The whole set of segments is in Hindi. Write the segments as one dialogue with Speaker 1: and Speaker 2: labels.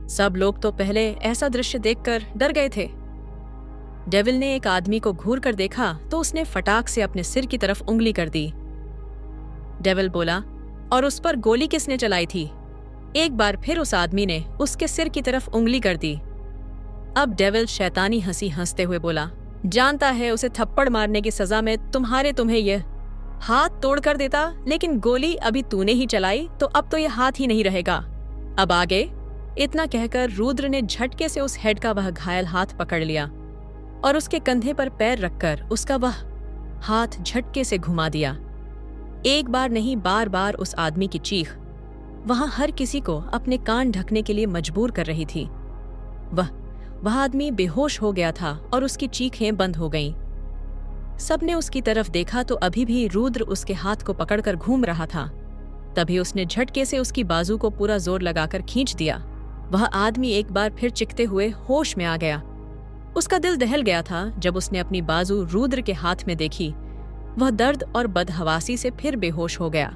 Speaker 1: सब लोग तो पहले ऐसा दृश्य देखकर डर गए थे। डेविल ने एक आदमी को घूर कर देखा तो उसने फटाक से अपने सिर की तरफ उंगली कर दी। डेविल बोला, और उस पर गोली किसने चलाई थी? एक बार फिर उस आदमी ने उसके सिर की तरफ उंगली कर दी। अब डेविल शैतानी हंसी हंसते हुए बोला, जानता है उसे थप्पड़ मारने की सजा में तुम्हें यह हाथ तोड़ कर देता, लेकिन गोली अभी तूने ही चलाई तो अब तो यह हाथ ही नहीं रहेगा। अब आगे। इतना कहकर रुद्र ने झटके से उस हेड का वह घायल हाथ पकड़ लिया और उसके कंधे पर पैर रखकर उसका वह हाथ झटके से घुमा दिया। एक बार नहीं, बार बार उस आदमी की चीख वहां हर किसी को अपने कान ढकने के लिए मजबूर कर रही थी। वह आदमी बेहोश हो गया था और उसकी चीखें बंद हो गईं। सबने उसकी तरफ देखा तो अभी भी रुद्र उसके हाथ को पकड़कर घूम रहा था। तभी उसने झटके से उसकी बाजू को पूरा जोर लगाकर खींच दिया। वह आदमी एक बार फिर चिखते हुए होश में आ गया। उसका दिल दहल गया था जब उसने अपनी बाजू रुद्र के हाथ में देखी। वह दर्द और बदहवासी से फिर बेहोश हो गया।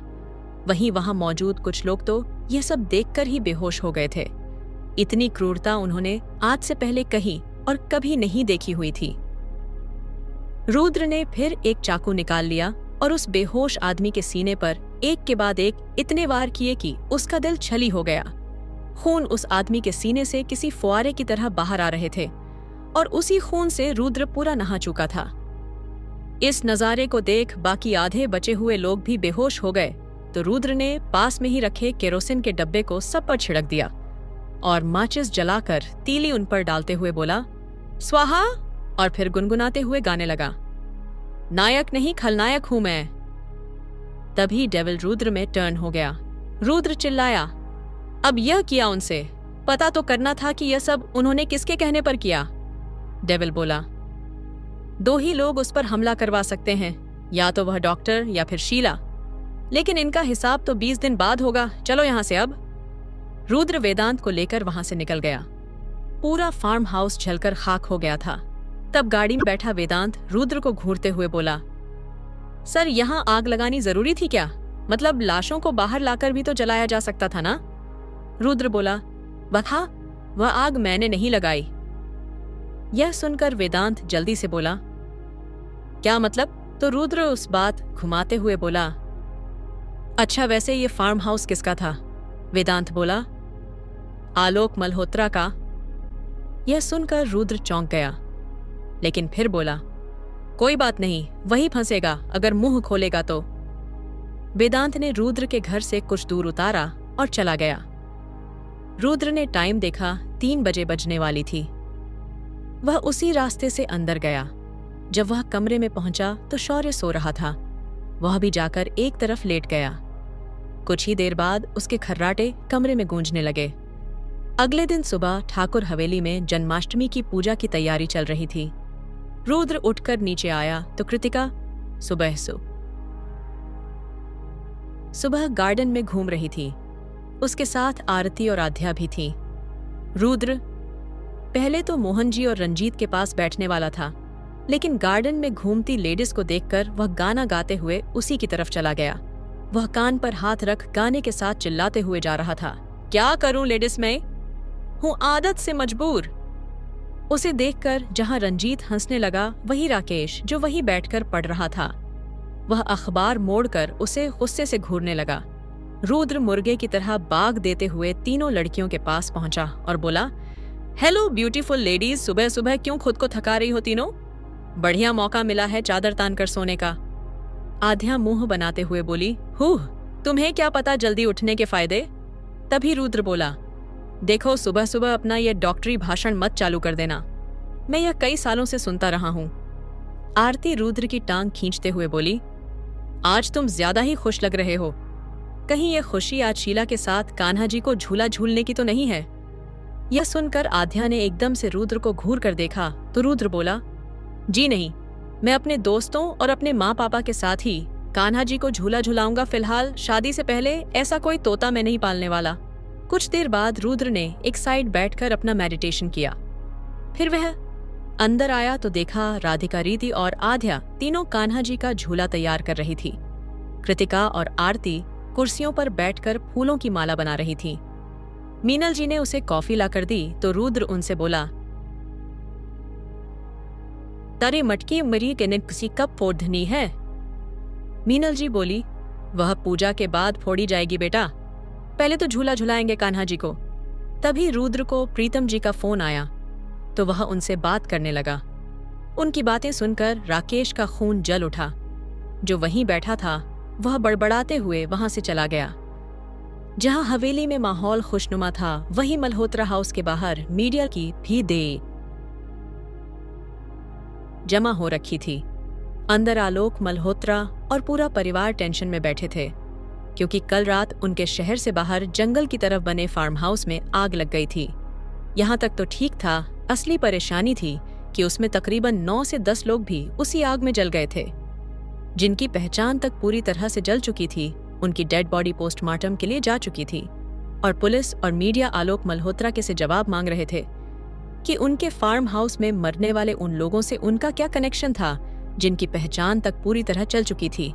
Speaker 1: वहीं वहां मौजूद कुछ लोग तो यह सब देखकर ही बेहोश हो गए थे। इतनी क्रूरता उन्होंने आज से पहले कहीं और कभी नहीं देखी हुई थी। रुद्र ने फिर एक चाकू निकाल लिया और उस बेहोश आदमी के सीने पर एक के बाद एक इतने वार किए कि उसका दिल छली हो गया। खून उस आदमी के सीने से किसी फुआरे की तरह बाहर आ रहे थे और उसी खून से रुद्र पूरा नहा चुका था। इस नजारे को देख बाकी आधे बचे हुए लोग भी बेहोश हो गए तो रुद्र ने पास में ही रखे केरोसिन के डब्बे को सब पर छिड़क दिया और माचिस जलाकर तीली उन पर डालते हुए बोला, स्वाहा, और फिर गुनगुनाते हुए गाने लगा, नायक नहीं खलनायक हूं मैं। तभी डेविल रुद्र में टर्न हो गया। रुद्र चिल्लाया, अब यह किया उनसे, पता तो करना था कि यह सब उन्होंने किसके कहने पर किया। डेविल बोला, दो ही लोग उस पर हमला करवा सकते हैं, या तो वह डॉक्टर या फिर शीला, लेकिन इनका हिसाब तो 20 दिन बाद होगा। चलो यहां से अब। रुद्र वेदांत को लेकर वहां से निकल गया। पूरा फार्म हाउस जलकर खाक हो गया था। तब गाड़ी में बैठा वेदांत रुद्र को घूरते हुए बोला, सर, यहां आग लगानी जरूरी थी क्या? मतलब लाशों को बाहर लाकर भी तो जलाया जा सकता था ना? रुद्र बोला, वह आग मैंने नहीं लगाई। यह सुनकर वेदांत जल्दी से बोला, क्या मतलब? तो रुद्र उस बात घुमाते हुए बोला, अच्छा, वैसे ये फार्म हाउस किसका था? वेदांत बोला, आलोक मल्होत्रा का। यह सुनकर रुद्र चौंक गया, लेकिन फिर बोला, कोई बात नहीं, वही फंसेगा अगर मुंह खोलेगा तो। वेदांत ने रुद्र के घर से कुछ दूर उतारा और चला गया। रुद्र ने टाइम देखा, 3 बजे बजने वाली थी। वह उसी रास्ते से अंदर गया। जब वह कमरे में पहुंचा तो शौर्य सो रहा था। वह भी जाकर एक तरफ लेट गया। कुछ ही देर बाद उसके खर्राटे कमरे में गूंजने लगे। अगले दिन सुबह ठाकुर हवेली में जन्माष्टमी की पूजा की तैयारी चल रही थी। रुद्र उठकर नीचे आया तो कृतिका सुबह गार्डन में घूम रही थी। उसके साथ आरती और आध्या भी थी। रुद्र पहले तो मोहन जी और रंजीत के पास बैठने वाला था, लेकिन गार्डन में घूमती लेडीज को देखकर वह गाना गाते हुए उसी की तरफ चला गया। वह कान पर हाथ रख गाने के साथ चिल्लाते हुए जा रहा था, क्या करूं लेडीज, मैं हूं आदत से मजबूर। उसे देखकर जहां रंजीत हंसने लगा, वही राकेश जो वहीं बैठकर पढ़ रहा था। वह अखबार मोड़कर उसे गुस्से से घूरने लगा। रुद्र मुर्गे की तरह बाग देते हुए तीनों लड़कियों के पास पहुंचा और बोला, हेलो ब्यूटीफुल लेडीज, सुबह सुबह क्यों खुद को थका रही हो तीनों? बढ़िया मौका मिला है चादर तान कर सोने का। आध्या मुंह बनाते हुए बोली, तुम्हें क्या पता जल्दी उठने के फायदे? तभी रुद्र बोला, देखो, सुबह सुबह अपना यह डॉक्टरी भाषण मत चालू कर देना, मैं यह कई सालों से सुनता रहा हूं। आरती रुद्र की टांग खींचते हुए बोली, आज तुम ज्यादा ही खुश लग रहे हो। कहीं यह खुशी आज शीला के साथ कान्हा जी को झूला झूलने की तो नहीं है? यह सुनकर आध्या ने एकदम से रुद्र को घूर कर देखा तो रुद्र बोला, जी नहीं, मैं अपने दोस्तों और अपने माँ पापा के साथ ही कान्हा जी को झूला झुलाऊंगा। फिलहाल शादी से पहले ऐसा कोई तोता मैं नहीं पालने वाला। कुछ देर बाद रुद्र ने एक साइड बैठकर अपना मेडिटेशन किया। फिर वह अंदर आया तो देखा राधिका, रीति और आध्या तीनों कान्हा जी का झूला तैयार कर रही थी। कृतिका और आरती कुर्सियों पर बैठकर फूलों की माला बना रही थी। मीनल जी ने उसे कॉफी लाकर दी तो रुद्र उनसे बोला, तारे मटकी मरी के ने किसी कब फोड़नी है? मीनल जी बोली, वह पूजा के बाद फोड़ी जाएगी बेटा, पहले तो झूला झुलाएंगे कान्हा जी को। तभी रुद्र को प्रीतम जी का फोन आया तो वह उनसे बात करने लगा। उनकी बातें सुनकर राकेश का खून जल उठा। जो वहीं बैठा था वह बड़बड़ाते हुए वहां से चला गया। जहां हवेली में माहौल खुशनुमा था, वहीं मल्होत्रा हाउस के बाहर मीडिया की भीड़ जमा हो रखी थी। अंदर आलोक, मल्होत्रा और पूरा परिवार टेंशन में बैठे थे, क्योंकि कल रात उनके शहर से बाहर जंगल की तरफ बने फार्म हाउस में आग लग गई थी। यहां तक तो ठीक था, असली परेशानी थी कि उसमें तकरीबन 9 से 10 लोग भी उसी आग में जल गए थे। जिनकी पहचान तक पूरी तरह से जल चुकी थी, उनकी डेड बॉडी पोस्टमार्टम के लिए जा चुकी थी और पुलिस और मीडिया आलोक मल्होत्रा के से जवाब मांग रहे थे कि उनके फार्म हाउस में मरने वाले उन लोगों से उनका क्या कनेक्शन था जिनकी पहचान तक पूरी तरह चल चुकी थी।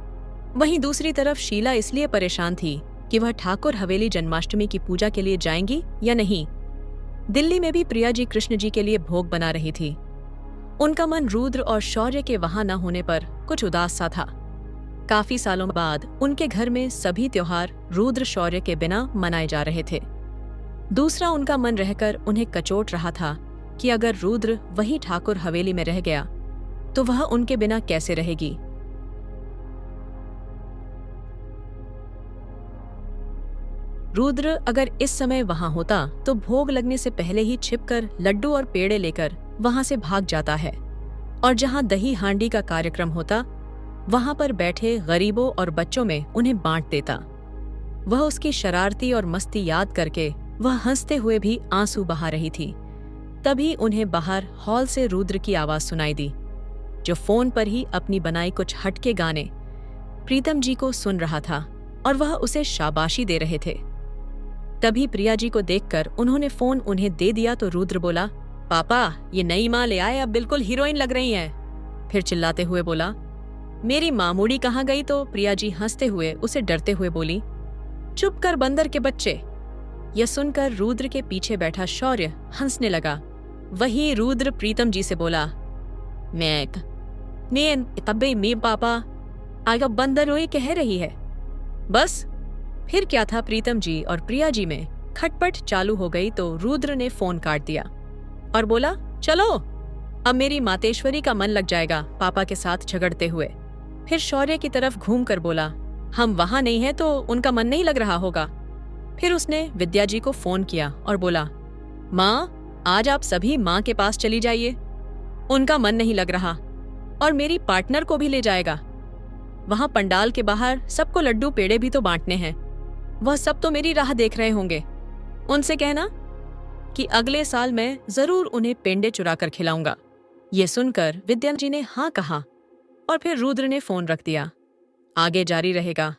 Speaker 1: वहीं दूसरी तरफ शीला इसलिए परेशान थी कि वह ठाकुर हवेली जन्माष्टमी की पूजा के लिए जाएंगी या नहीं। दिल्ली में भी प्रिया जी कृष्ण जी के लिए भोग बना रही थी। उनका मन रुद्र और शौर्य के वहां न होने पर कुछ उदास सा था। काफी सालों बाद उनके घर में सभी त्योहार रुद्र शौर्य के बिना मनाए जा रहे थे। दूसरा उनका मन रहकर उन्हें कचोट रहा था कि अगर रुद्र वही ठाकुर हवेली में रह गया तो वह उनके बिना कैसे रहेगी। रुद्र अगर इस समय वहां होता तो भोग लगने से पहले ही छिपकर लड्डू और पेड़े लेकर वहां से भाग जाता है और जहां दही हांडी का कार्यक्रम होता वहां पर बैठे गरीबों और बच्चों में उन्हें बांट देता। वह उसकी शरारती और मस्ती याद करके वह हंसते हुए भी आंसू बहा रही थी। तभी उन्हें बाहर हॉल से रुद्र की आवाज सुनाई दी, जो फोन पर ही अपनी बनाई कुछ हटके गाने प्रीतम जी को सुन रहा था और वह उसे शाबाशी दे रहे थे। तभी प्रिया जी को देखकर उन्होंने फोन उन्हें दे दिया तो रुद्र बोला, पापा ये नई माँ ले आए, अब बिल्कुल हीरोइन लग रही हैं। फिर चिल्लाते हुए बोला, मेरी मामूड़ी कहाँ गई? तो प्रिया जी हंसते हुए उसे डरते हुए बोली, चुप कर बंदर के बच्चे। यह सुनकर रुद्र के पीछे बैठा शौर्य हंसने लगा। वही रुद्र प्रीतम जी से बोला, मैं तब्बे में पापा आगा बंदर हुई कह रही है। बस फिर क्या था, प्रीतम जी और प्रिया जी में खटपट चालू हो गई तो रुद्र ने फोन काट दिया और बोला, चलो अब मेरी मातेश्वरी का मन लग जाएगा पापा के साथ झगड़ते हुए। फिर शौर्य की तरफ घूमकर बोला, हम वहां नहीं हैं तो उनका मन नहीं लग रहा होगा। फिर उसने विद्या जी को फोन किया और बोला, माँ आज आप सभी माँ के पास चली जाइए, उनका मन नहीं लग रहा, और मेरी पार्टनर को भी ले जाएगा। वहां पंडाल के बाहर सबको लड्डू पेड़े भी तो बांटने हैं, वह सब तो मेरी राह देख रहे होंगे। उनसे कहना कि अगले साल मैं जरूर उन्हें पेंडे चुरा कर खिलाऊंगा। ये सुनकर विद्या जी ने हाँ कहा और फिर रुद्र ने फोन रख दिया। आगे जारी रहेगा।